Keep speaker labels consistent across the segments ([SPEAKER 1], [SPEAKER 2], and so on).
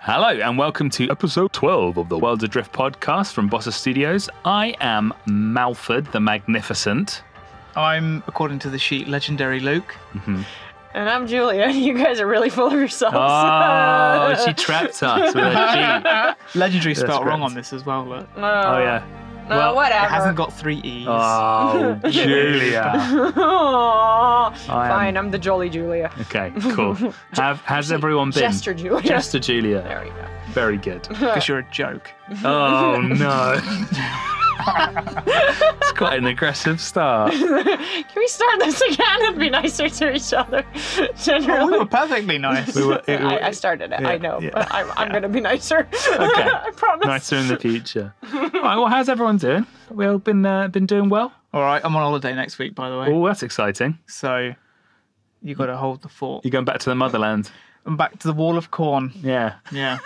[SPEAKER 1] Hello and welcome to episode 12 of the Worlds Adrift podcast from Bossa Studios. I am Malford the Magnificent.
[SPEAKER 2] I'm, according to the sheet, Legendary Luke.
[SPEAKER 1] Mm-hmm.
[SPEAKER 3] And I'm Julia. You guys are really full of yourselves.
[SPEAKER 1] Oh, she trapped us with a G.
[SPEAKER 2] Legendary
[SPEAKER 1] That's
[SPEAKER 2] spelled wrong
[SPEAKER 1] correct.
[SPEAKER 2] on this as well, look.
[SPEAKER 1] Oh, yeah.
[SPEAKER 3] No,
[SPEAKER 1] Well,
[SPEAKER 3] whatever.
[SPEAKER 2] It hasn't got 3 E's.
[SPEAKER 1] Oh, Julia.
[SPEAKER 3] Aw,
[SPEAKER 1] I am-
[SPEAKER 3] fine, I'm the Jolly Julia.
[SPEAKER 1] Okay, cool. Has everyone been?
[SPEAKER 3] Jester Julia.
[SPEAKER 1] Jester Julia.
[SPEAKER 3] There we go.
[SPEAKER 1] Very good.
[SPEAKER 2] Because you're a joke.
[SPEAKER 1] Oh, no. It's quite an aggressive start.
[SPEAKER 3] Can we start this again and be nicer to each other?
[SPEAKER 2] Oh,
[SPEAKER 3] Generally.
[SPEAKER 2] we were perfectly nice.
[SPEAKER 3] I started it, I know,
[SPEAKER 1] yeah.
[SPEAKER 3] but I'm going to be nicer.
[SPEAKER 1] Okay.
[SPEAKER 3] I promise.
[SPEAKER 1] Nicer in the future. All right, well, how's everyone doing? We all been doing well?
[SPEAKER 2] All right, I'm on holiday next week, by the way.
[SPEAKER 1] Oh, that's exciting.
[SPEAKER 2] So you got to hold the fort.
[SPEAKER 1] You're going back to the motherland.
[SPEAKER 2] I'm back to the Wall of Corn.
[SPEAKER 1] Yeah.
[SPEAKER 2] Yeah.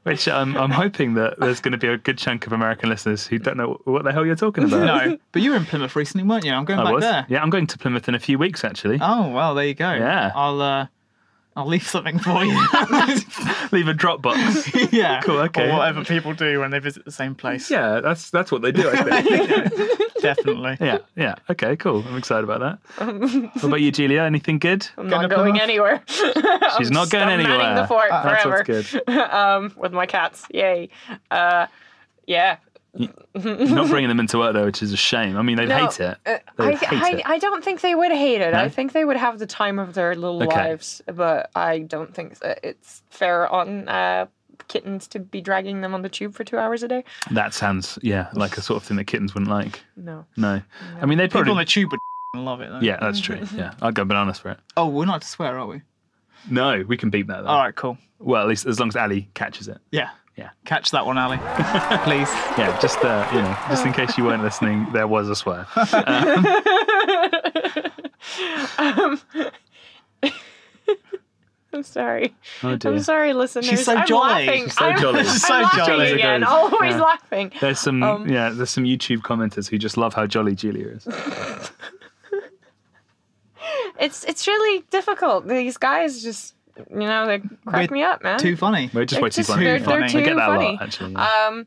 [SPEAKER 1] Which I'm hoping that there's going to be a good chunk of American listeners who don't know what the hell you're talking about.
[SPEAKER 2] No, but you were in Plymouth recently, weren't you? I'm going
[SPEAKER 1] I
[SPEAKER 2] back
[SPEAKER 1] was.
[SPEAKER 2] there.
[SPEAKER 1] Yeah, I'm going to Plymouth in a few weeks, actually.
[SPEAKER 2] Oh, well, there you go.
[SPEAKER 1] Yeah.
[SPEAKER 2] I'll leave something for you.
[SPEAKER 1] Leave a Dropbox.
[SPEAKER 2] Yeah.
[SPEAKER 1] Cool, okay.
[SPEAKER 2] Or whatever people do when they visit the same place.
[SPEAKER 1] Yeah, that's what they do, I think.
[SPEAKER 2] Definitely.
[SPEAKER 1] Yeah. Okay, cool. I'm excited about that. What about you, Julia? Anything good?
[SPEAKER 3] I'm not going anywhere.
[SPEAKER 1] She's not going anywhere.
[SPEAKER 3] I'm manning the fort
[SPEAKER 1] That's
[SPEAKER 3] forever.
[SPEAKER 1] what's good.
[SPEAKER 3] With my cats. Yay. Yeah.
[SPEAKER 1] You're not bringing them into work, though, which is a shame. I mean, they'd hate it. They'd hate it.
[SPEAKER 3] I don't think they would hate it.
[SPEAKER 1] No?
[SPEAKER 3] I think they would have the time of their little
[SPEAKER 1] Okay.
[SPEAKER 3] lives, but I don't think that it's fair on kittens to be dragging them on the tube for 2 hours a day.
[SPEAKER 1] That sounds, like a sort of thing that kittens wouldn't like.
[SPEAKER 3] No.
[SPEAKER 1] No. I mean, they'd
[SPEAKER 2] People
[SPEAKER 1] probably...
[SPEAKER 2] on the tube would love it, though.
[SPEAKER 1] Yeah, that's true. Yeah, I'd go bananas for it.
[SPEAKER 2] Oh, we're not to swear, are we?
[SPEAKER 1] No, we can beat that, though.
[SPEAKER 2] All right, cool.
[SPEAKER 1] Well, at least as long as Ali catches it.
[SPEAKER 2] Yeah.
[SPEAKER 1] Yeah.
[SPEAKER 2] Catch that one, Ali. Please.
[SPEAKER 1] Yeah, just in case you weren't listening, there was a swear.
[SPEAKER 3] I'm sorry.
[SPEAKER 1] Oh, dear.
[SPEAKER 3] I'm sorry, listeners.
[SPEAKER 2] She's so
[SPEAKER 3] I'm
[SPEAKER 2] jolly.
[SPEAKER 3] laughing.
[SPEAKER 1] She's so jolly.
[SPEAKER 3] I'm
[SPEAKER 1] She's
[SPEAKER 2] so
[SPEAKER 3] laughing
[SPEAKER 2] jolly.
[SPEAKER 3] again.
[SPEAKER 1] Goes.
[SPEAKER 3] Always
[SPEAKER 1] Yeah.
[SPEAKER 3] laughing.
[SPEAKER 1] There's some there's some YouTube commenters who just love how jolly Julia is.
[SPEAKER 3] It's really difficult. These guys just, they crack me up, man.
[SPEAKER 2] Too funny.
[SPEAKER 1] We're just way too funny.
[SPEAKER 2] they're
[SPEAKER 3] They're
[SPEAKER 2] funny.
[SPEAKER 3] too
[SPEAKER 1] I get that
[SPEAKER 3] funny.
[SPEAKER 1] a lot, actually. Yeah.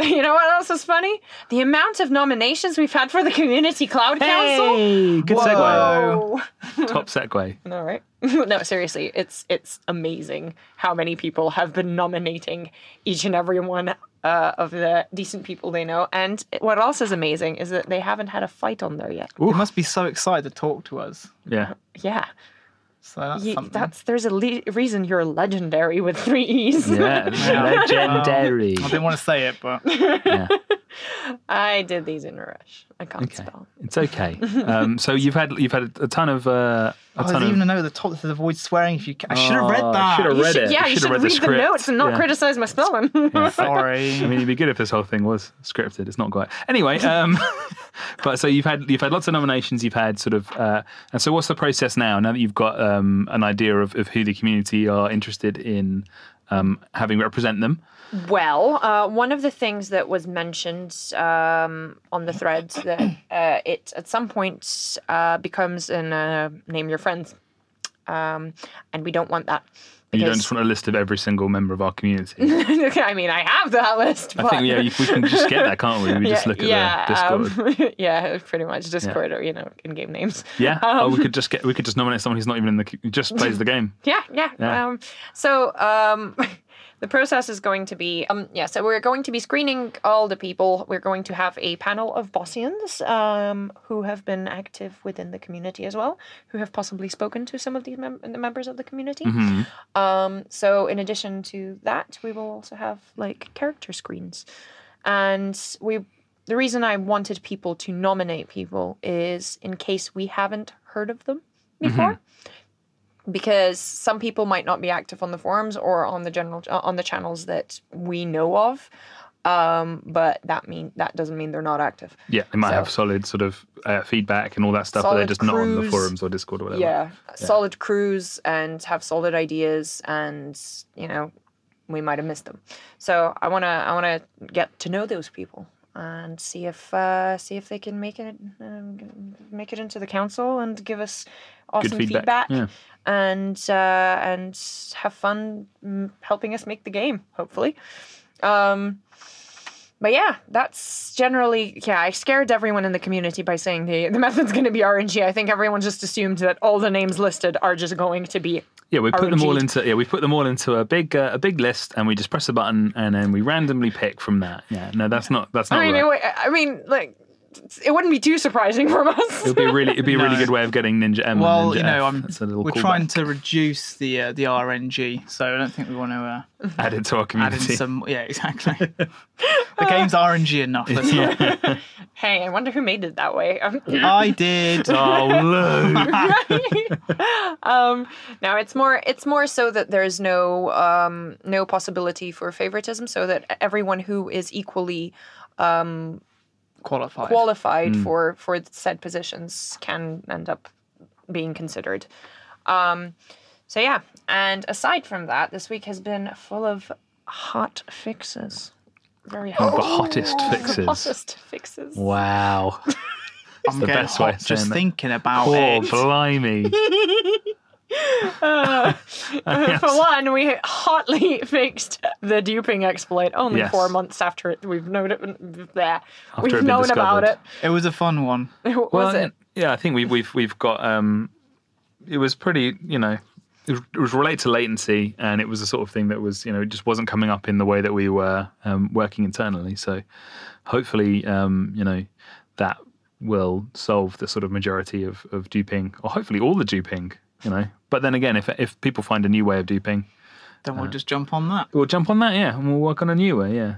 [SPEAKER 3] You know what else is funny? The amount of nominations we've had for the Community Cloud Council.
[SPEAKER 1] Hey, good segue.
[SPEAKER 3] Whoa.
[SPEAKER 1] Top segue.
[SPEAKER 3] All right. No, seriously, it's amazing how many people have been nominating each and every one of the decent people they know. And what else is amazing is that they haven't had a fight on there yet.
[SPEAKER 2] They must be so excited to talk to us.
[SPEAKER 1] Yeah.
[SPEAKER 3] Yeah.
[SPEAKER 2] So that's something.
[SPEAKER 3] There's a reason you're legendary with 3 E's.
[SPEAKER 1] Yeah. Legendary.
[SPEAKER 2] I didn't want to say it, but
[SPEAKER 1] Yeah.
[SPEAKER 3] I did these in a rush. I can't
[SPEAKER 1] Okay.
[SPEAKER 3] spell.
[SPEAKER 1] It's okay. So you've had a ton of
[SPEAKER 2] I was even know the top to avoid swearing. If you, I should have read that.
[SPEAKER 1] Should have read it.
[SPEAKER 3] Yeah, you should
[SPEAKER 1] read
[SPEAKER 3] read the
[SPEAKER 1] script.
[SPEAKER 3] notes and not
[SPEAKER 1] Yeah.
[SPEAKER 3] criticize my spelling.
[SPEAKER 1] Yeah.
[SPEAKER 2] Sorry.
[SPEAKER 1] I mean, it'd be good if this whole thing was scripted. It's not quite. Anyway, but so you've had lots of nominations. You've had sort of, and so what's the process now? Now that you've got an idea of who the community are interested in having represent them.
[SPEAKER 3] Well, one of the things that was mentioned on the threads that it at some point becomes an name your friends, and we don't want that.
[SPEAKER 1] And you don't just want a list of every single member of our community.
[SPEAKER 3] I mean, I have that list. But...
[SPEAKER 1] I think we can just get that, can't we? We just look at the Discord.
[SPEAKER 3] Yeah, pretty much Discord or in-game names.
[SPEAKER 1] Yeah. We could just nominate someone who's not even just plays the game.
[SPEAKER 3] Yeah. So the process is going to be so we're going to be screening all the people. We're going to have a panel of Bossians who have been active within the community as well, who have possibly spoken to some of these the members of the community.
[SPEAKER 1] Mm-hmm.
[SPEAKER 3] So in addition to that, we will also have character screens. And the reason I wanted people to nominate people is in case we haven't heard of them before. Mm-hmm. Because some people might not be active on the forums or on the channels that we know of, but that doesn't mean they're not active.
[SPEAKER 1] Yeah, they might have solid sort of feedback and all that stuff, but they're just not on the forums or Discord or whatever.
[SPEAKER 3] Yeah, solid crews and have solid ideas, and we might have missed them. So I wanna get to know those people and see if they can make it into the council and give us awesome
[SPEAKER 1] feedback. Yeah.
[SPEAKER 3] and have fun helping us make the game, hopefully. But yeah, that's generally, I scared everyone in the community by saying the method's going to be RNG. I think everyone just assumed that all the names listed are just going to be
[SPEAKER 1] we put
[SPEAKER 3] RNG'd.
[SPEAKER 1] them all into a big list, and we just press a button, and then we randomly pick from that. Yeah, no, that's not right.
[SPEAKER 3] I mean, like, it wouldn't be too surprising from us.
[SPEAKER 1] It'd be a really good way of getting Ninja M.
[SPEAKER 2] Well,
[SPEAKER 1] and Ninja F.
[SPEAKER 2] we're trying to reduce the RNG, so I don't think we want to
[SPEAKER 1] add it to our community.
[SPEAKER 2] Add in some, yeah, exactly. The game's RNG enough.
[SPEAKER 3] Hey, I wonder who made it that way.
[SPEAKER 2] I did.
[SPEAKER 1] Oh,
[SPEAKER 3] no. Now it's more so that there's no possibility for favoritism, so that everyone who is equally qualified for said positions can end up being considered. So yeah, and aside from that, this week has been full of hot fixes. Very hot.
[SPEAKER 1] The hottest fixes.
[SPEAKER 3] The hottest fixes.
[SPEAKER 1] Wow.
[SPEAKER 2] I'm the best way of just thinking about
[SPEAKER 1] it.
[SPEAKER 2] it.
[SPEAKER 1] Blimey.
[SPEAKER 3] For one, we hotly fixed the duping exploit only 4 months after we've known it. There, we've known about it.
[SPEAKER 2] It was a fun one.
[SPEAKER 3] Was it?
[SPEAKER 1] Yeah, I think we've got. It was pretty. It was related to latency, and it was the sort of thing that was, it just wasn't coming up in the way that we were working internally. So, hopefully, that will solve the sort of majority of duping, or hopefully all the duping. But then again, if people find a new way of duping,
[SPEAKER 2] then we'll just jump on that.
[SPEAKER 1] We'll jump on that, yeah, and we'll work on a new way, yeah.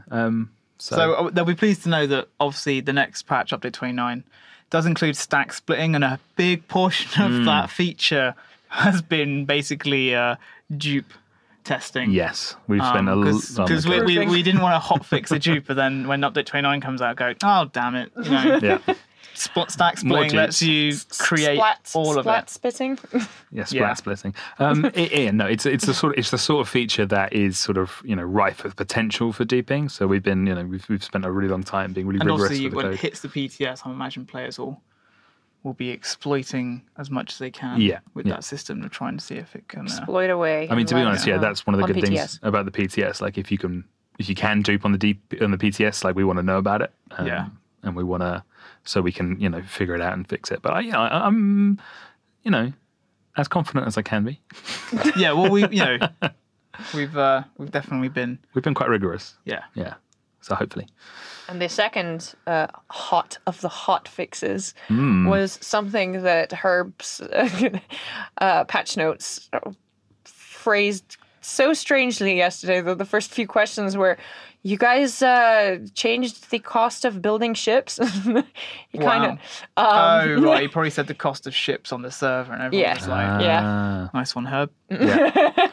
[SPEAKER 2] So they'll be pleased to know that obviously the next patch, update 29, does include stack splitting, and a big portion of that feature has been basically dupe testing.
[SPEAKER 1] Yes, we've spent a lot
[SPEAKER 2] because we didn't want to hotfix a dupe, but then when update 29 comes out, go, oh damn it,
[SPEAKER 1] Yeah.
[SPEAKER 2] Stack splitting lets you create all of it.
[SPEAKER 3] Splitting.
[SPEAKER 1] Yeah, splitting. It's the sort of feature that is sort of rife with potential for duping. So we've been we've spent a really long time being really rigorous.
[SPEAKER 2] And obviously
[SPEAKER 1] with the
[SPEAKER 2] when
[SPEAKER 1] code.
[SPEAKER 2] it hits the PTS, I imagine players will be exploiting as much as they can with that system to try and see if it can
[SPEAKER 3] exploit away.
[SPEAKER 1] I mean, to be honest, that's one of the good things about the PTS. Like if you can dupe on the PTS, like we want to know about it. And we want to, so we can figure it out and fix it. But I'm as confident as I can be.
[SPEAKER 2] Yeah, well we've definitely been
[SPEAKER 1] quite rigorous.
[SPEAKER 2] Yeah.
[SPEAKER 1] So hopefully.
[SPEAKER 3] And the second hot of the hot fixes was something that Herb's patch notes phrased so strangely yesterday, that the first few questions were, you guys changed the cost of building ships? He
[SPEAKER 2] right. He probably said the cost of ships on the server, and everyone was like, nice one, Herb.
[SPEAKER 1] Yeah.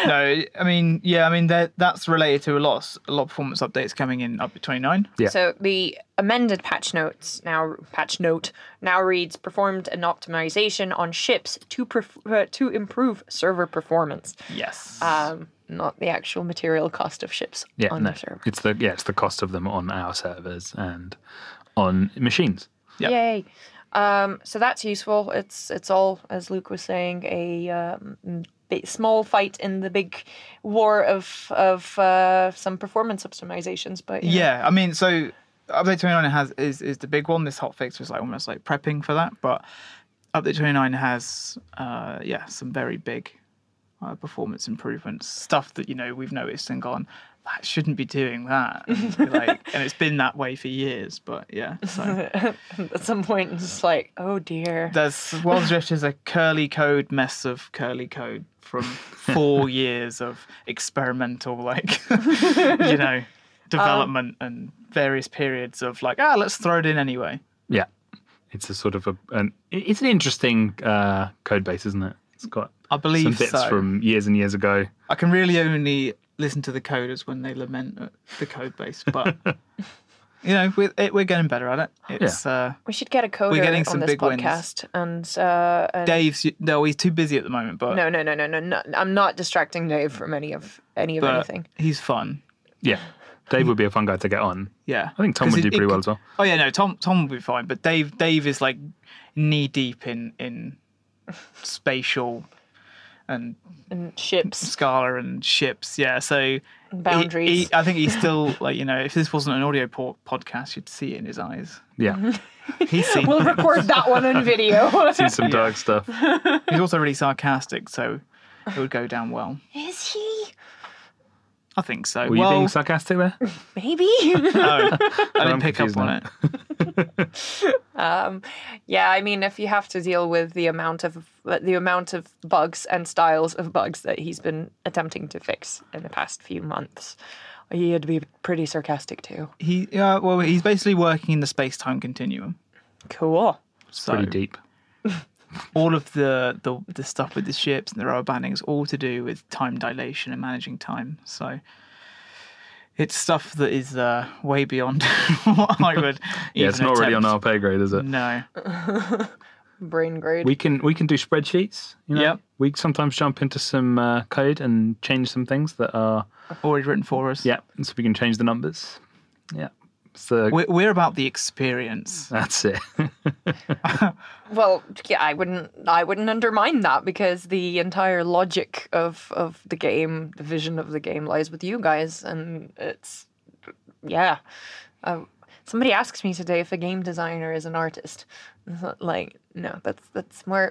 [SPEAKER 2] No, I mean, that's related to a lot of performance updates coming in up to 29.
[SPEAKER 1] Yeah.
[SPEAKER 3] So the amended patch note now reads, performed an optimization on ships to improve server performance.
[SPEAKER 2] Yes.
[SPEAKER 3] Not the actual material cost of ships on the server.
[SPEAKER 1] It's the cost of them on our servers and on machines.
[SPEAKER 2] Yep.
[SPEAKER 3] Yay. So that's useful. It's all, as Luke was saying, a small fight in the big war of some performance optimizations. But
[SPEAKER 2] I mean, so update 29 is the big one. This hotfix was almost like prepping for that, but update 29 has some very big performance improvements, stuff that we've noticed and gone, that shouldn't be doing that, and it's been that way for years. But so
[SPEAKER 3] at some point it's just like, oh dear.
[SPEAKER 2] There's Worlds Adrift is a curly code mess of curly code from 4 years of experimental development and various periods of let's throw it in anyway.
[SPEAKER 1] Yeah, it's a sort of it's an interesting code base, isn't it? It's got
[SPEAKER 2] I believe
[SPEAKER 1] some bits from years and years ago.
[SPEAKER 2] I can really only listen to the coders when they lament at the code base, but we're getting better at it.
[SPEAKER 3] We should get a coder
[SPEAKER 2] we're getting some
[SPEAKER 3] on this
[SPEAKER 2] big
[SPEAKER 3] podcast,
[SPEAKER 2] wins.
[SPEAKER 3] and
[SPEAKER 2] Dave's he's too busy at the moment. But
[SPEAKER 3] no, I'm not distracting Dave from any of anything.
[SPEAKER 2] He's fun.
[SPEAKER 1] Yeah. Dave would be a fun guy to get on.
[SPEAKER 2] Yeah,
[SPEAKER 1] I think Tom would do pretty well as well.
[SPEAKER 2] Oh yeah, no, Tom would be fine, but Dave is like knee deep in spatial and
[SPEAKER 3] ships,
[SPEAKER 2] Scala and ships. Yeah, so
[SPEAKER 3] boundaries.
[SPEAKER 2] I think he's still like, if this wasn't an audio podcast, you'd see it in his eyes.
[SPEAKER 1] Yeah,
[SPEAKER 2] He's seen.
[SPEAKER 3] We'll record that one on video.
[SPEAKER 1] seen some dark stuff.
[SPEAKER 2] He's also really sarcastic, so it would go down well.
[SPEAKER 3] Is he?
[SPEAKER 2] I think so.
[SPEAKER 1] Were you being sarcastic there?
[SPEAKER 3] Maybe.
[SPEAKER 2] No, I didn't pick up
[SPEAKER 1] confused
[SPEAKER 2] on
[SPEAKER 1] now.
[SPEAKER 2] it.
[SPEAKER 3] Yeah, I mean, if you have to deal with the amount of bugs and styles of bugs that he's been attempting to fix in the past few months, he'd be pretty sarcastic too.
[SPEAKER 2] He's basically working in the space-time continuum.
[SPEAKER 3] Cool.
[SPEAKER 2] So
[SPEAKER 1] Pretty deep.
[SPEAKER 2] all of the stuff with the ships and the rubber bandings, all to do with time dilation and managing time. So it's stuff that is way beyond what I would.
[SPEAKER 1] Yeah, it's not really on our pay grade, is it?
[SPEAKER 2] No.
[SPEAKER 3] Brain grade.
[SPEAKER 1] We can do spreadsheets.
[SPEAKER 2] Yep.
[SPEAKER 1] We sometimes jump into some code and change some things that are
[SPEAKER 2] Already written for us.
[SPEAKER 1] yeah, and so we can change the numbers. Yeah. So
[SPEAKER 2] We're about the experience.
[SPEAKER 1] that's it.
[SPEAKER 3] Well, yeah, I wouldn't undermine that because the entire logic of the game, the vision of the game, lies with you guys, and it's yeah. Somebody asks me today if a game designer is an artist. Like, no, that's more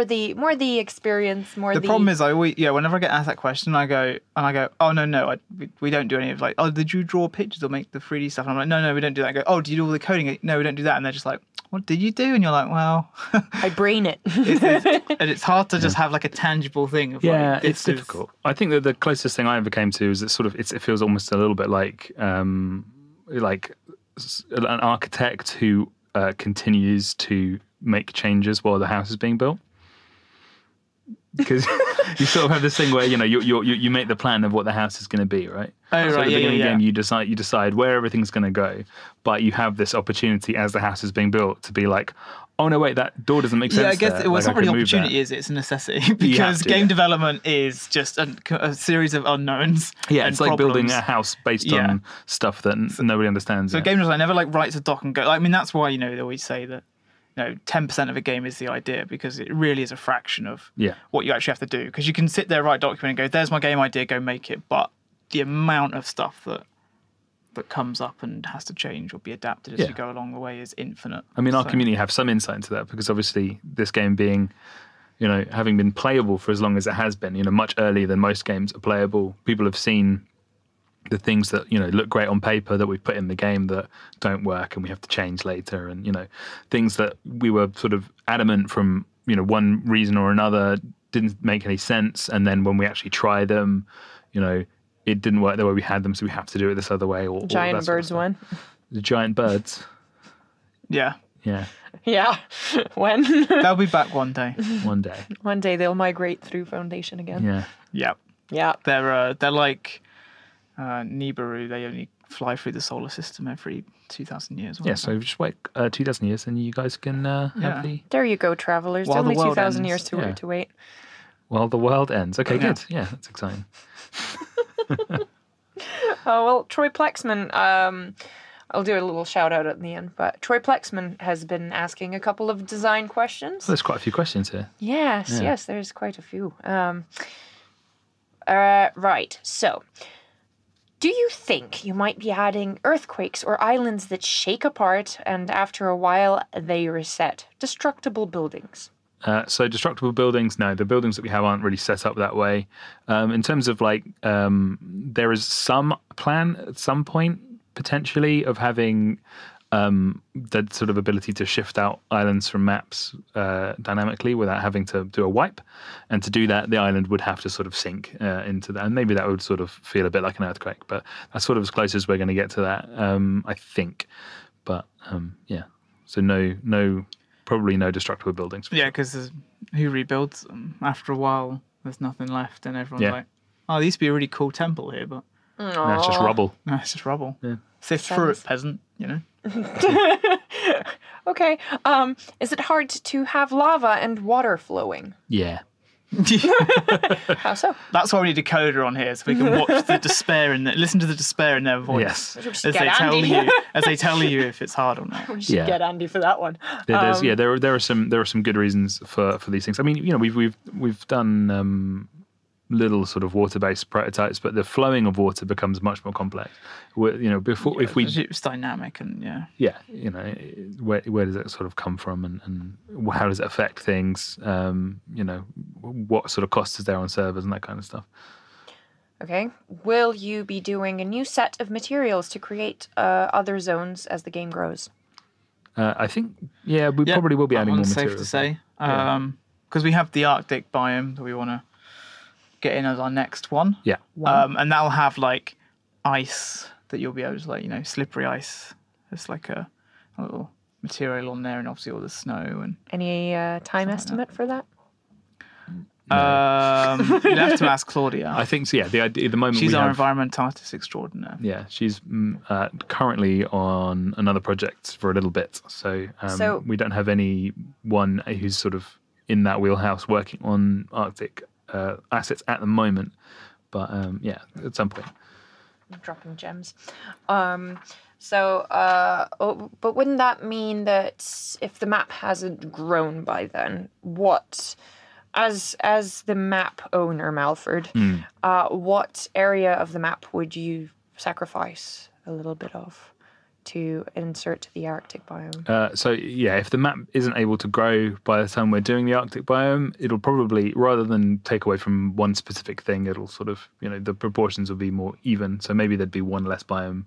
[SPEAKER 3] the experience, more
[SPEAKER 2] The problem is, whenever I get asked that question, I go, oh no, we don't do any of like, oh, did you draw pictures or make the 3D stuff? And I'm like, no, we don't do that. I go, oh, do you do all the coding? No, we don't do that. And they're just like, what did you do? And you're like, well,
[SPEAKER 3] I brain it.
[SPEAKER 2] and it's hard to just have like a tangible thing. Of,
[SPEAKER 1] Yeah,
[SPEAKER 2] like,
[SPEAKER 1] it's difficult. I think that the closest thing I ever came to is it feels almost a little bit like an architect who continues to make changes while the house is being built. Because you sort of have this thing where you make the plan of what the house is going to be, right?
[SPEAKER 2] Oh,
[SPEAKER 1] so
[SPEAKER 2] right,
[SPEAKER 1] at the beginning of the game,
[SPEAKER 2] yeah.
[SPEAKER 1] you decide where everything's going to go, but you have this opportunity as the house is being built to be like, oh no, wait, that door doesn't make sense.
[SPEAKER 2] Yeah, I guess
[SPEAKER 1] there.
[SPEAKER 2] it's
[SPEAKER 1] Like,
[SPEAKER 2] not really
[SPEAKER 1] I can move
[SPEAKER 2] opportunity,
[SPEAKER 1] that.
[SPEAKER 2] is it? It's a necessity because game development is just a series of unknowns.
[SPEAKER 1] Yeah,
[SPEAKER 2] and
[SPEAKER 1] it's like
[SPEAKER 2] problems.
[SPEAKER 1] building a house based on stuff that nobody understands.
[SPEAKER 2] So
[SPEAKER 1] yet.
[SPEAKER 2] game design never like writes a doc and go. I mean, that's why they always say that 10% of a game is the idea, because it really is a fraction of what you actually have to do. Because you can sit there, write a document, and go, "There's my game idea, go make it." But the amount of stuff that comes up and has to change or be adapted as you go along the way is infinite.
[SPEAKER 1] I mean, our community have some insight into that, because obviously this game being, having been playable for as long as it has been, much earlier than most games are playable, people have seen the things that, look great on paper that we've put in the game that don't work and we have to change later. And, things that we were sort of adamant from, one reason or another didn't make any sense. And then when we actually try them, it didn't work the way we had them, so we have to do it this other way. Or
[SPEAKER 3] Giant birds one.
[SPEAKER 1] The giant birds.
[SPEAKER 2] Yeah.
[SPEAKER 1] Yeah.
[SPEAKER 3] Yeah. When?
[SPEAKER 2] They'll be back one day.
[SPEAKER 1] One day.
[SPEAKER 3] One day they'll migrate through Foundation again.
[SPEAKER 1] Yeah.
[SPEAKER 2] Yeah.
[SPEAKER 3] Yeah.
[SPEAKER 2] They're like Nibiru. They only fly through the solar system every 2,000 years.
[SPEAKER 1] Yeah, so just wait 2,000 years and you guys can have the...
[SPEAKER 3] There you go, travelers.
[SPEAKER 2] While the
[SPEAKER 3] Only
[SPEAKER 2] world
[SPEAKER 3] 2,000
[SPEAKER 2] ends.
[SPEAKER 3] years to wait.
[SPEAKER 1] While the world ends. Okay, good. Yeah, that's exciting.
[SPEAKER 3] Oh, well, Troy Plexman, I'll do a little shout out at the end, but Troy Plexman has been asking a couple of design questions.
[SPEAKER 1] There's quite a few questions here.
[SPEAKER 3] Yes, there's quite a few. Right, so... Do you think you might be adding earthquakes or islands that shake apart and after a while they reset? Destructible buildings.
[SPEAKER 1] So destructible buildings, no. The buildings that we have aren't really set up that way. In terms of there is some plan at some point, potentially, of having the sort of ability to shift out islands from maps dynamically without having to do a wipe. And to do that, the island would have to sort of sink into that. And maybe that would sort of feel a bit like an earthquake. But that's sort of as close as we're going to get to that, I think. But, yeah. So probably no destructible buildings.
[SPEAKER 2] Yeah, because who rebuilds them? After a while, there's nothing left. And everyone's like, oh, there used to be a really cool temple here, but...
[SPEAKER 1] No, it's just rubble.
[SPEAKER 2] No, it's just rubble.
[SPEAKER 1] Yeah.
[SPEAKER 2] Sift through it, peasant,
[SPEAKER 3] Okay. Is it hard to have lava and water flowing?
[SPEAKER 1] Yeah.
[SPEAKER 3] How so?
[SPEAKER 2] That's why we need a coder on here, so we can watch the despair and listen to the despair in their voice
[SPEAKER 1] Yes.
[SPEAKER 2] as they tell you if it's hard or not.
[SPEAKER 3] We should get Andy for that one.
[SPEAKER 1] There are some good reasons for these things. I mean, we've done little sort of water-based prototypes, but the flowing of water becomes much more complex. If
[SPEAKER 2] it's dynamic and
[SPEAKER 1] where does it sort of come from, and how does it affect things? What sort of cost is there on servers and that kind of stuff.
[SPEAKER 3] Okay. Will you be doing a new set of materials to create other zones as the game grows?
[SPEAKER 1] I think, we probably will be adding more materials.
[SPEAKER 2] Safe to say, because we have the Arctic biome that we want to get in as our next one.
[SPEAKER 1] Yeah.
[SPEAKER 2] And that'll have like ice that you'll be able to slippery ice. There's like a little material on there, and obviously all the snow and.
[SPEAKER 3] Any time estimate for that?
[SPEAKER 2] You'll have to ask Claudia.
[SPEAKER 1] I think so. Yeah. The idea at the moment
[SPEAKER 2] she's our environmental artist extraordinaire.
[SPEAKER 1] Yeah, she's currently on another project for a little bit, so we don't have anyone who's sort of in that wheelhouse working on Arctic assets at the moment, but at some point.
[SPEAKER 3] I'm dropping gems. But wouldn't that mean that if the map hasn't grown by then, what, as the map owner, Malford, what area of the map would you sacrifice a little bit of to insert the Arctic biome?
[SPEAKER 1] If the map isn't able to grow by the time we're doing the Arctic biome, it'll probably, rather than take away from one specific thing, it'll sort of, the proportions will be more even. So maybe there'd be one less biome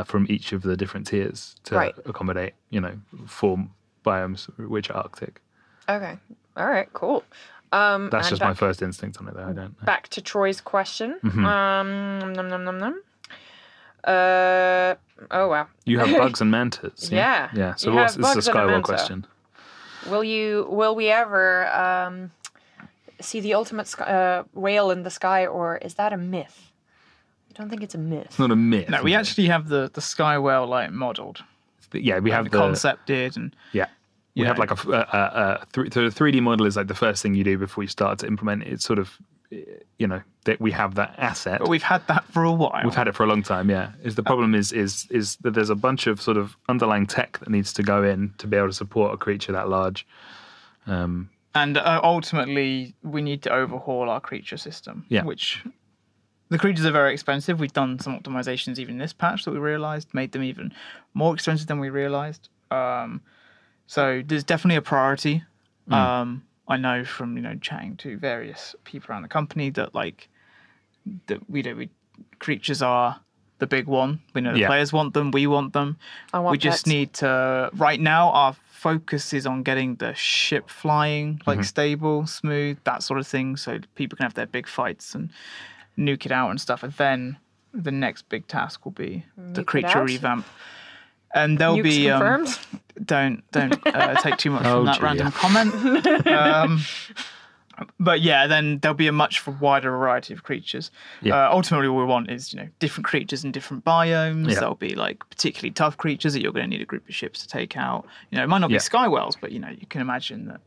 [SPEAKER 1] from each of the different tiers to accommodate, 4 biomes which are Arctic.
[SPEAKER 3] Okay. All right, cool.
[SPEAKER 1] That's just my first instinct on it, though. I don't know.
[SPEAKER 3] Back to Troy's question.
[SPEAKER 1] Mm-hmm.
[SPEAKER 3] Oh wow.
[SPEAKER 1] You have bugs and mantas. Yeah. So this is a Skyward question.
[SPEAKER 3] Will we ever see the ultimate whale in the sky, or is that a myth? I don't think it's a myth.
[SPEAKER 1] It's not a myth.
[SPEAKER 2] No, we actually have the sky whale modelled.
[SPEAKER 1] We have
[SPEAKER 2] the concepted and
[SPEAKER 1] we have like a 3D model is like the first thing you do before you start to implement it. It's sort of that we have that asset.
[SPEAKER 2] But we've had that for a while.
[SPEAKER 1] We've had it for a long time. Yeah. The problem is that there's a bunch of sort of underlying tech that needs to go in to be able to support a creature that large.
[SPEAKER 2] And ultimately, we need to overhaul our creature system.
[SPEAKER 1] Yeah.
[SPEAKER 2] Which the creatures are very expensive. We've done some optimizations even in this patch that we realized made them even more expensive than we realized. So there's definitely a priority. I know from chatting to various people around the company that creatures are the big one. We know the players want them. We want them. We just need to. Right now, our focus is on getting the ship flying stable, smooth, that sort of thing, so people can have their big fights and nuke it out and stuff. And then the next big task will be the creature revamp. And there'll
[SPEAKER 3] Nukes
[SPEAKER 2] be
[SPEAKER 3] confirmed?
[SPEAKER 2] Don't take too much from that random comment. But then there'll be a much wider variety of creatures. Ultimately, what we want is different creatures in different biomes. There'll be particularly tough creatures that you're going to need a group of ships to take out. It might not be sky whales, but you can imagine that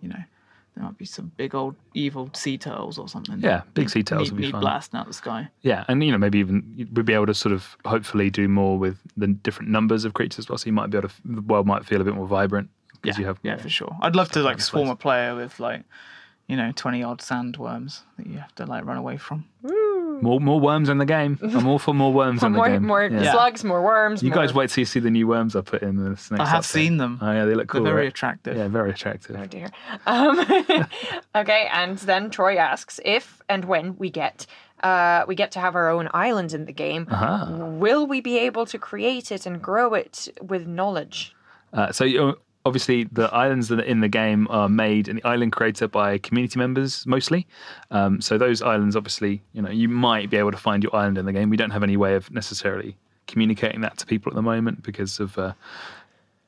[SPEAKER 2] there might be some big old evil sea turtles or something.
[SPEAKER 1] Yeah, big sea turtles would be fun.
[SPEAKER 2] Blasting out the sky.
[SPEAKER 1] Yeah, and maybe even we'd be able to sort of hopefully do more with the different numbers of creatures as well. So you might be able to, the world might feel a bit more vibrant because you have. Yeah,
[SPEAKER 2] for sure. I'd love to swarm a player with 20 odd sandworms that you have to run away from.
[SPEAKER 1] More worms in the game. I'm all for more worms in the game.
[SPEAKER 3] More slugs, more worms.
[SPEAKER 1] You guys wait till you see the new worms I put in this next
[SPEAKER 2] I have seen them.
[SPEAKER 1] Oh yeah, they look cool.
[SPEAKER 2] They're very attractive.
[SPEAKER 1] Yeah, very attractive.
[SPEAKER 3] Oh dear. Okay, and then Troy asks if and when we get to have our own island in the game, will we be able to create it and grow it with knowledge?
[SPEAKER 1] Obviously, the islands that are in the game are made in the island creator by community members mostly. So those islands, obviously, you might be able to find your island in the game. We don't have any way of necessarily communicating that to people at the moment because of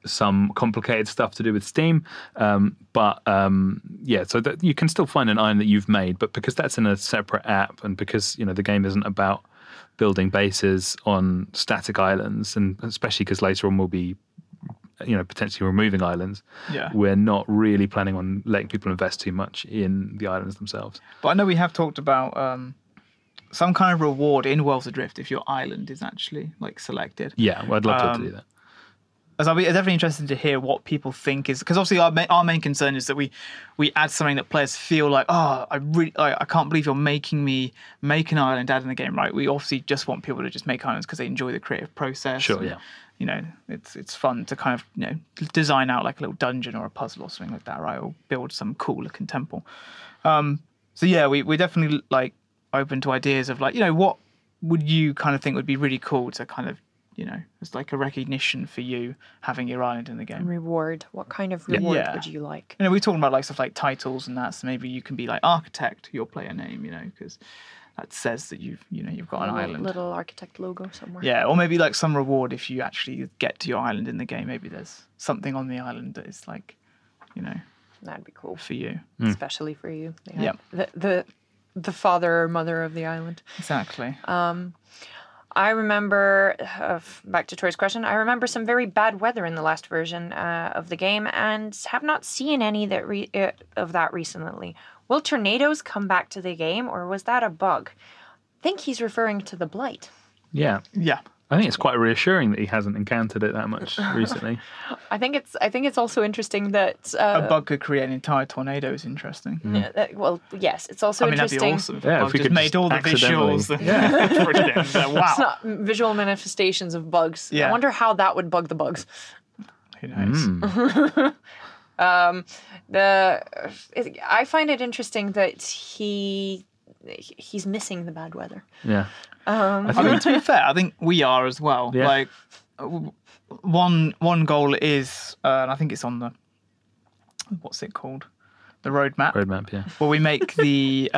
[SPEAKER 1] some complicated stuff to do with Steam. So that you can still find an island that you've made, but because that's in a separate app and because the game isn't about building bases on static islands, and especially because later on we'll be potentially removing islands,
[SPEAKER 2] Yeah.
[SPEAKER 1] we're not really planning on letting people invest too much in the islands themselves.
[SPEAKER 2] But I know we have talked about some kind of reward in Worlds Adrift if your island is actually like selected.
[SPEAKER 1] Yeah, well, I'd love to do that.
[SPEAKER 2] As I'll be definitely interested to hear what people think is, because obviously our main concern is that we add something that players feel like, oh, I can't believe you're making me make an island add in the game, right? We obviously just want people to just make islands because they enjoy the creative process.
[SPEAKER 1] Sure,
[SPEAKER 2] and,
[SPEAKER 1] yeah.
[SPEAKER 2] It's fun to kind of design out like a little dungeon or a puzzle or something like that, right? Or build some cool looking temple. So yeah, we're definitely like open to ideas of like, what would you kind of think would be really cool to kind of, it's like a recognition for you having your island in the game.
[SPEAKER 3] Reward. What kind of reward
[SPEAKER 2] Yeah.
[SPEAKER 3] would you like?
[SPEAKER 2] We're talking about like stuff like titles and that, so maybe you can be like architect, your player name, because that says that you've got an island.
[SPEAKER 3] Little architect logo somewhere.
[SPEAKER 2] Yeah, or maybe like some reward if you actually get to your island in the game. Maybe there's something on the island that is like,
[SPEAKER 3] That'd be cool.
[SPEAKER 2] for you.
[SPEAKER 3] Especially for you.
[SPEAKER 2] Yeah.
[SPEAKER 3] The father or mother of the island.
[SPEAKER 2] Exactly.
[SPEAKER 3] I remember, back to Troy's question, I remember some very bad weather in the last version of the game and have not seen any of that recently. Will tornadoes come back to the game, or was that a bug? I think he's referring to the blight.
[SPEAKER 1] Yeah.
[SPEAKER 2] Yeah.
[SPEAKER 1] I think it's quite reassuring that he hasn't encountered it that much recently.
[SPEAKER 3] I think it's also interesting that
[SPEAKER 2] A bug could create an entire tornado is interesting.
[SPEAKER 3] well, yes, it's also
[SPEAKER 2] That'd
[SPEAKER 3] interesting.
[SPEAKER 2] be awesome.
[SPEAKER 1] Yeah,
[SPEAKER 2] Bug
[SPEAKER 1] if we
[SPEAKER 2] just
[SPEAKER 1] could
[SPEAKER 2] made
[SPEAKER 1] just
[SPEAKER 2] all the
[SPEAKER 1] accidentally-
[SPEAKER 2] visuals.
[SPEAKER 1] Yeah.
[SPEAKER 2] Brilliant.
[SPEAKER 3] It's
[SPEAKER 2] Wow.
[SPEAKER 3] not visual manifestations of bugs.
[SPEAKER 2] Yeah.
[SPEAKER 3] I wonder how that would bug the bugs.
[SPEAKER 2] Who knows?
[SPEAKER 3] I find it interesting that he's missing the bad weather.
[SPEAKER 1] Yeah.
[SPEAKER 2] I mean, to be fair, I think we are as well.
[SPEAKER 1] Yeah.
[SPEAKER 2] Like, one goal is, and I think it's on the, what's it called? The roadmap.
[SPEAKER 1] Roadmap, yeah.
[SPEAKER 2] Where we make the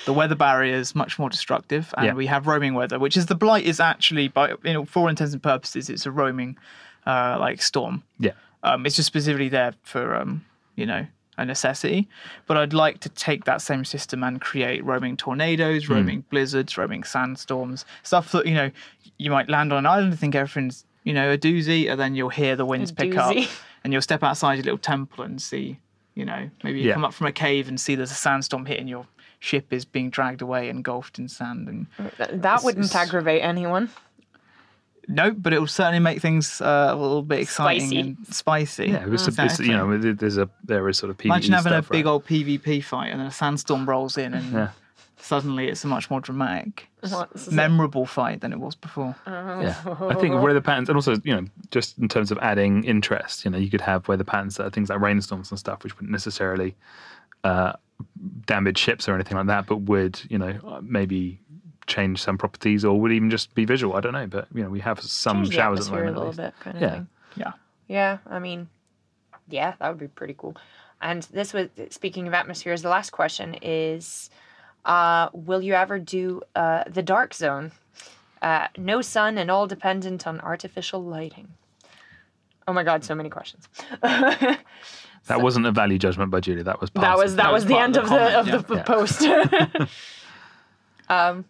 [SPEAKER 2] weather barriers much more destructive, and we have roaming weather, which is the blight is actually, for all intents and purposes, it's a roaming like storm.
[SPEAKER 1] Yeah.
[SPEAKER 2] It's just specifically there for a necessity. But I'd like to take that same system and create roaming tornadoes, roaming blizzards, roaming sandstorms, stuff that you might land on an island and think everything's a doozy, and then you'll hear the winds pick up, and you'll step outside your little temple and see, maybe you come up from a cave and see there's a sandstorm hitting your ship is being dragged away, engulfed in sand, and
[SPEAKER 3] that wouldn't aggravate anyone.
[SPEAKER 2] no, but it will certainly make things a little bit exciting
[SPEAKER 3] Spicy.
[SPEAKER 2] and spicy.
[SPEAKER 1] Yeah,
[SPEAKER 2] Exactly.
[SPEAKER 1] there is sort of PvE
[SPEAKER 2] Imagine having
[SPEAKER 1] stuff,
[SPEAKER 2] a big
[SPEAKER 1] right?
[SPEAKER 2] old PvP fight and then a sandstorm rolls in and
[SPEAKER 1] Yeah.
[SPEAKER 2] suddenly it's a much more dramatic,
[SPEAKER 3] What's
[SPEAKER 2] memorable fight than it was before.
[SPEAKER 1] Yeah, I think weather patterns, and also just in terms of adding interest, you could have weather patterns that are things like rainstorms and stuff, which wouldn't necessarily damage ships or anything like that, but would maybe change some properties, or would even just be visual. I don't know, but we have some
[SPEAKER 3] Change the
[SPEAKER 1] showers at the
[SPEAKER 3] atmosphere
[SPEAKER 1] moment.
[SPEAKER 3] a
[SPEAKER 1] at
[SPEAKER 3] little
[SPEAKER 1] least.
[SPEAKER 3] bit, kind of
[SPEAKER 1] Yeah.
[SPEAKER 3] thing.
[SPEAKER 2] Yeah.
[SPEAKER 3] Yeah, I mean, yeah, that would be pretty cool. And this was, speaking of atmospheres, the last question is, will you ever do the dark zone? No sun and all dependent on artificial lighting. Oh my God, so many questions.
[SPEAKER 1] That wasn't a value judgment by Julie. That was part
[SPEAKER 3] That
[SPEAKER 1] of
[SPEAKER 3] was the
[SPEAKER 2] part
[SPEAKER 3] end
[SPEAKER 2] of
[SPEAKER 3] of
[SPEAKER 2] the
[SPEAKER 3] the
[SPEAKER 2] comment, yeah.
[SPEAKER 3] post.
[SPEAKER 2] Well,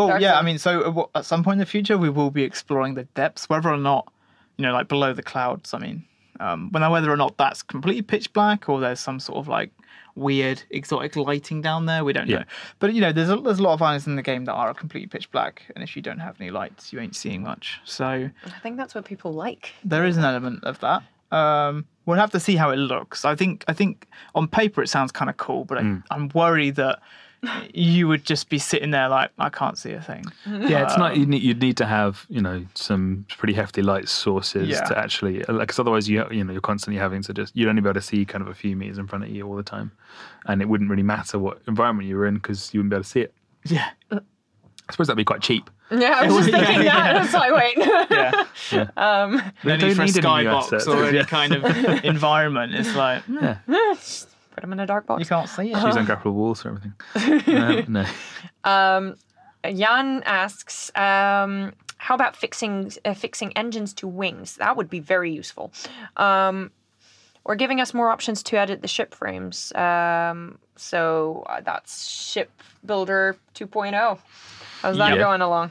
[SPEAKER 3] Dark
[SPEAKER 2] yeah,
[SPEAKER 3] Zone.
[SPEAKER 2] I mean, so at some point in the future, we will be exploring the depths, whether or not, like below the clouds. I mean, whether or not that's completely pitch black or there's some sort of like weird exotic lighting down there, we don't know. But there's a lot of islands in the game that are completely pitch black, and if you don't have any lights, you ain't seeing much. So
[SPEAKER 3] I think that's what people like.
[SPEAKER 2] there is an element of that. We'll have to see how it looks. I think on paper it sounds kind of cool, but I'm worried that you would just be sitting there like, I can't see a thing.
[SPEAKER 1] Yeah, it's not. You'd need to have some pretty hefty light sources to actually, because otherwise you're constantly having to you'd only be able to see kind of a few meters in front of you all the time, and it wouldn't really matter what environment you were in because you wouldn't be able to see it.
[SPEAKER 2] Yeah.
[SPEAKER 1] I suppose that'd be quite cheap.
[SPEAKER 3] Yeah, I was just thinking that. It's like, wait.
[SPEAKER 2] Yeah. No need for a skybox or any kind of environment. It's like,
[SPEAKER 3] Just put them in a dark box.
[SPEAKER 2] you can't see it.
[SPEAKER 1] Use ungrappable walls for everything. No.
[SPEAKER 3] Jan asks, how about fixing engines to wings? That would be very useful. Or giving us more options to edit the ship frames. So that's Ship Builder 2.0. How's that going along?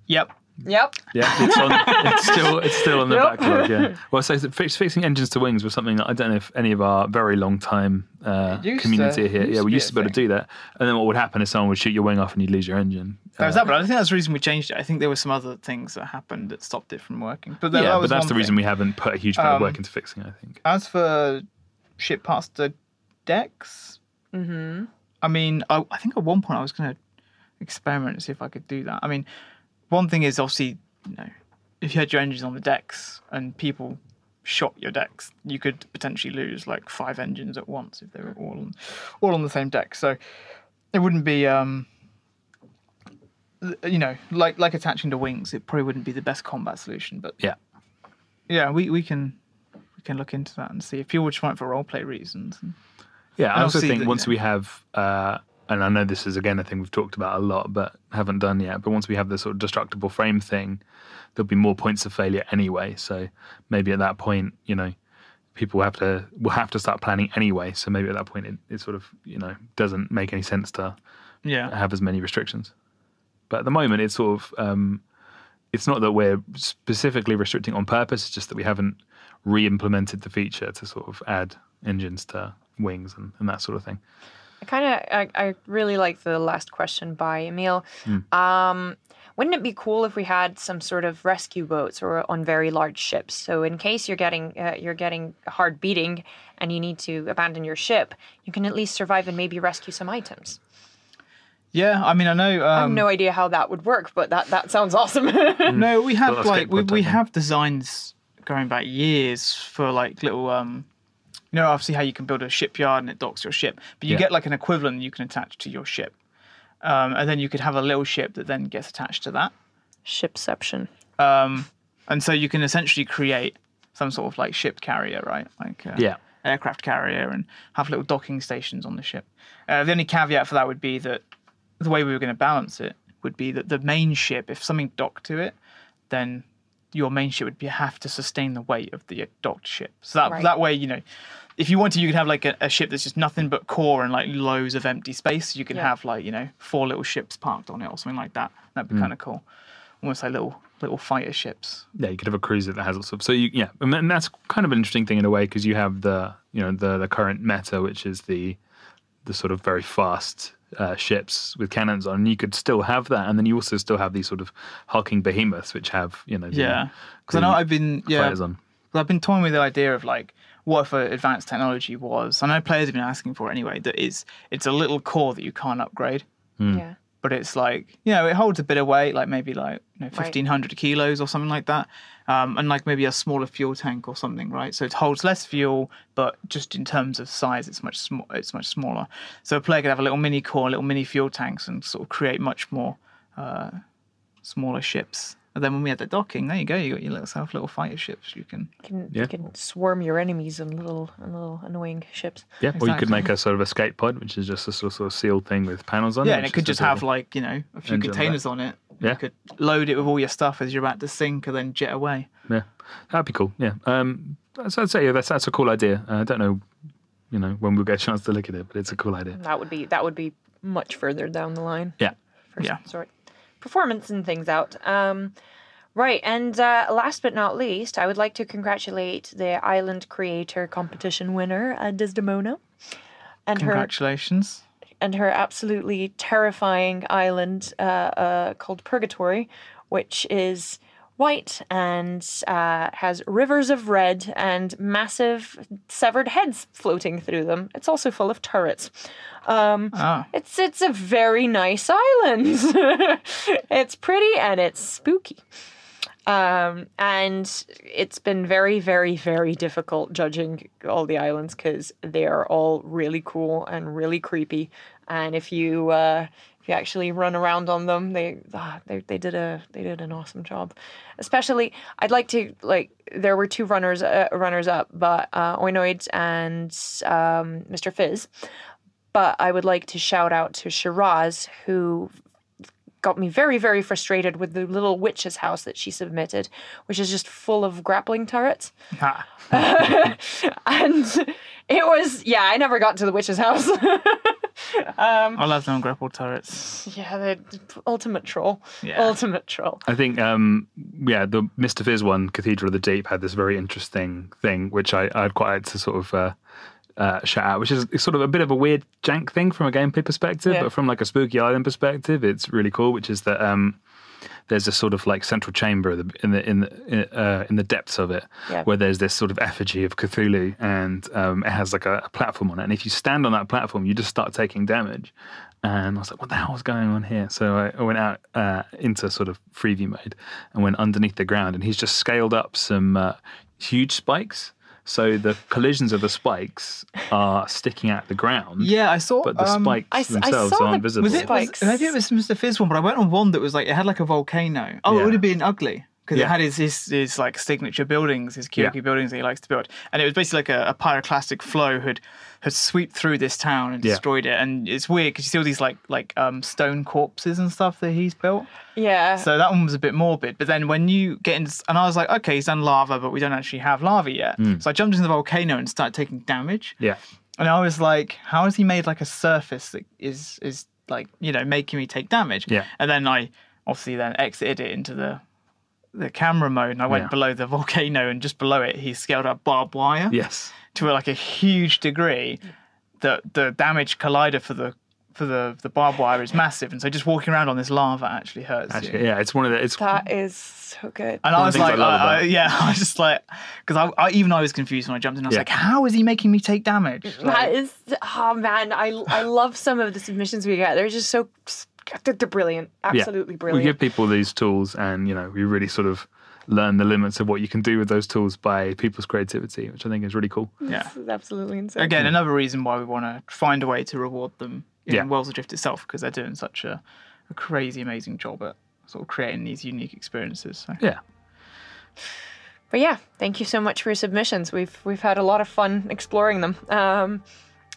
[SPEAKER 2] Yep.
[SPEAKER 3] Yep.
[SPEAKER 1] Yeah, it's still on the backlog. Yeah. Well, so fixing engines to wings was something that I don't know if any of our very long time community here. Yeah, we used to be able to do that. And then what would happen is someone would shoot your wing off and you'd lose your engine.
[SPEAKER 2] That was that, but I don't think that's the reason we changed it. I think there were some other things that happened that stopped it from working. But
[SPEAKER 1] that's the reason we haven't put a huge amount of work into fixing it, I think.
[SPEAKER 2] As for ship parts to decks, I mean, I think at one point I was going to experiment and see if I could do that. I mean, one thing is obviously, if you had your engines on the decks and people shot your decks, you could potentially lose like 5 engines at once if they were all on the same deck. So it wouldn't be, like attaching to wings. It probably wouldn't be the best combat solution. But yeah, we can look into that and see if people just want it for roleplay reasons.
[SPEAKER 1] Yeah, I also think once we have. And I know this is, again, a thing we've talked about a lot, but haven't done yet. But once we have the sort of destructible frame thing, there'll be more points of failure anyway. So maybe at that point, people will have to start planning anyway. So maybe at that point, it sort of, doesn't make any sense to have as many restrictions. But at the moment, it's sort of, it's not that we're specifically restricting on purpose. It's just that we haven't re-implemented the feature to sort of add engines to wings and that sort of thing.
[SPEAKER 3] I really like the last question by Emil. Wouldn't it be cool if we had some sort of rescue boats or on very large ships? So in case you're getting a hard beating and you need to abandon your ship, you can at least survive and maybe rescue some items.
[SPEAKER 2] Yeah, I mean, I know.
[SPEAKER 3] I have no idea how that would work, but that sounds awesome.
[SPEAKER 2] No, we have we have designs going back years for like little. Obviously how you can build a shipyard and it docks your ship, but you get like an equivalent you can attach to your ship. And then you could have a little ship that then gets attached to that.
[SPEAKER 3] Shipception.
[SPEAKER 2] And so you can essentially create some sort of like ship carrier, right? Like aircraft carrier, and have little docking stations on the ship. The only caveat for that would be that the way we were going to balance it would be that the main ship, if something docked to it, then your main ship would have to sustain the weight of the docked ship. So that way, if you wanted, you could have like a ship that's just nothing but core and like loads of empty space. You can have like 4 little ships parked on it or something like that. That'd be kind of cool, almost like little fighter ships.
[SPEAKER 1] Yeah, you could have a cruiser that has lots of. So and that's kind of an interesting thing in a way, because you have the the current meta, which is the sort of very fast ships with cannons on. And you could still have that, and then you also still have these sort of hulking behemoths, which have because
[SPEAKER 2] I know I've been
[SPEAKER 1] fighters on.
[SPEAKER 2] I've been toying with the idea of like, what if advanced technology was? I know players have been asking for it anyway. It's a little core that you can't upgrade.
[SPEAKER 3] Yeah.
[SPEAKER 2] But it's like, it holds a bit of weight, like maybe like 1,500 kilos or something like that, and like maybe a smaller fuel tank or something, right? So it holds less fuel, but just in terms of size, it's much smaller. So a player could have a little mini core, little mini fuel tanks, and sort of create much more smaller ships. And then when we had the docking, there you go. You got yourself little fighter ships. You can
[SPEAKER 3] swarm your enemies in little annoying ships.
[SPEAKER 1] Yeah, exactly. Or you could make a sort of escape pod, which is just a sort of sealed thing with panels on it.
[SPEAKER 2] Yeah, and it could just have like a few containers on it.
[SPEAKER 1] Yeah,
[SPEAKER 2] you could load it with all your stuff as you're about to sink, and then jet away.
[SPEAKER 1] Yeah, that'd be cool. Yeah, so I'd say that's a cool idea. I don't know, when we'll get a chance to look at it, but it's a cool idea.
[SPEAKER 3] That would be much further down the line.
[SPEAKER 1] Yeah,
[SPEAKER 3] Sort performance and things out. Right, and last but not least, I would like to congratulate the Island Creator Competition winner, Desdymona. And
[SPEAKER 2] Congratulations.
[SPEAKER 3] Her absolutely terrifying island called Purgatory, which is white and has rivers of red and massive severed heads floating through them. It's also full of turrets. It's a very nice island. It's pretty and it's spooky. And it's been very, very, very difficult judging all the islands because they are all really cool and really creepy. And if you actually run around on them, they did an awesome job. Especially, I'd like to there were 2 runners up, but Oinoid and Mr. Fizz. But I would like to shout out to Shiraz, who got me very, very frustrated with the little witch's house that she submitted, which is just full of grappling turrets. And it was, I never got to the witch's house.
[SPEAKER 2] I love them on grapple turrets.
[SPEAKER 3] Yeah, the ultimate troll.
[SPEAKER 2] Yeah.
[SPEAKER 3] Ultimate troll.
[SPEAKER 1] I think, the Mr. Fizz one, Cathedral of the Deep, had this very interesting thing, which I'd quite like to sort of shout out, which is sort of a bit of a weird jank thing from a gameplay perspective, but from like a Spooky Island perspective, it's really cool. Which is that there's a sort of like central chamber in the depths of it, where there's this sort of effigy of Cthulhu, and it has like a platform on it. And if you stand on that platform, you just start taking damage. And I was like, what the hell is going on here? So I went out into sort of freeview mode and went underneath the ground, and he's just scaled up some huge spikes. So the collisions of the spikes are sticking out the ground.
[SPEAKER 2] Yeah, I saw.
[SPEAKER 1] But the spikes themselves
[SPEAKER 3] saw
[SPEAKER 1] aren't visible.
[SPEAKER 2] Maybe it was Mr. Fizz one, but I went on one that was like, it had like a volcano. Oh, it would have been ugly. Because it had his like signature buildings, his Kyoki buildings that he likes to build. And it was basically like a pyroclastic flow had swept through this town and destroyed it. And it's weird because you see all these like stone corpses and stuff that he's built.
[SPEAKER 3] Yeah.
[SPEAKER 2] So that one was a bit morbid. But then when you get into... And I was like, okay, he's done lava, but we don't actually have lava yet. So I jumped into the volcano and started taking damage.
[SPEAKER 1] Yeah.
[SPEAKER 2] And I was like, how has he made like a surface that is like, making me take damage?
[SPEAKER 1] Yeah.
[SPEAKER 2] And then I obviously then exited it into the camera mode, and I went below the volcano, and just below it he scaled up barbed wire to like a huge degree that the damage collider for the barbed wire is massive, and so just walking around on this lava actually hurts you.
[SPEAKER 1] Yeah, it's one of the...
[SPEAKER 3] That is so good.
[SPEAKER 2] And I was like, I was just like, because I was confused when I jumped in. I was like, how is he making me take damage?
[SPEAKER 3] That is, oh man, I love some of the submissions we get. They're just so... They're brilliant. Absolutely brilliant.
[SPEAKER 1] We give people these tools, and we really sort of learn the limits of what you can do with those tools by people's creativity, which I think is really cool.
[SPEAKER 3] This is absolutely insane.
[SPEAKER 2] Again, another reason why we want to find a way to reward them in Worlds Adrift itself, because they're doing such a crazy, amazing job at sort of creating these unique experiences. So.
[SPEAKER 1] Yeah.
[SPEAKER 3] But yeah, thank you so much for your submissions. We've had a lot of fun exploring them.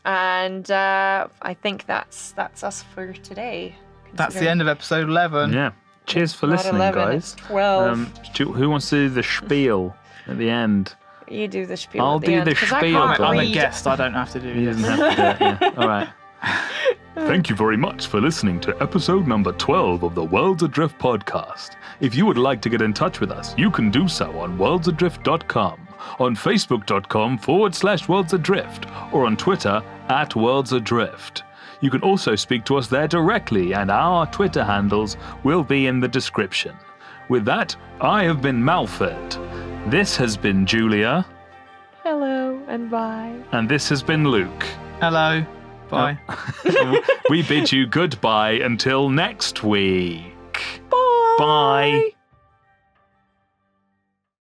[SPEAKER 3] And I think that's us for today.
[SPEAKER 2] That's the end of episode 11.
[SPEAKER 1] Yeah. Cheers for listening,
[SPEAKER 3] 11,
[SPEAKER 1] guys.
[SPEAKER 3] 12.
[SPEAKER 1] Who wants to do the spiel at the end?
[SPEAKER 3] You do the spiel.
[SPEAKER 1] I'll
[SPEAKER 3] at the
[SPEAKER 1] do
[SPEAKER 3] end,
[SPEAKER 1] the
[SPEAKER 3] 'cause I
[SPEAKER 1] spiel.
[SPEAKER 3] can't
[SPEAKER 2] I'm a
[SPEAKER 3] read.
[SPEAKER 2] guest. I don't have to do
[SPEAKER 1] He
[SPEAKER 2] this.
[SPEAKER 1] doesn't have to do it. Yeah. All right. Thank you very much for listening to episode number 12 of the Worlds Adrift podcast. If you would like to get in touch with us, you can do so on worldsadrift.com, on facebook.com/Worlds Adrift, or on Twitter @Worlds Adrift. You can also speak to us there directly, and our Twitter handles will be in the description. With that, I have been Malford. This has been Julia.
[SPEAKER 3] Hello and bye.
[SPEAKER 1] And this has been Luke.
[SPEAKER 2] Hello. Bye.
[SPEAKER 1] We bid you goodbye until next week.
[SPEAKER 3] Bye.
[SPEAKER 1] Bye.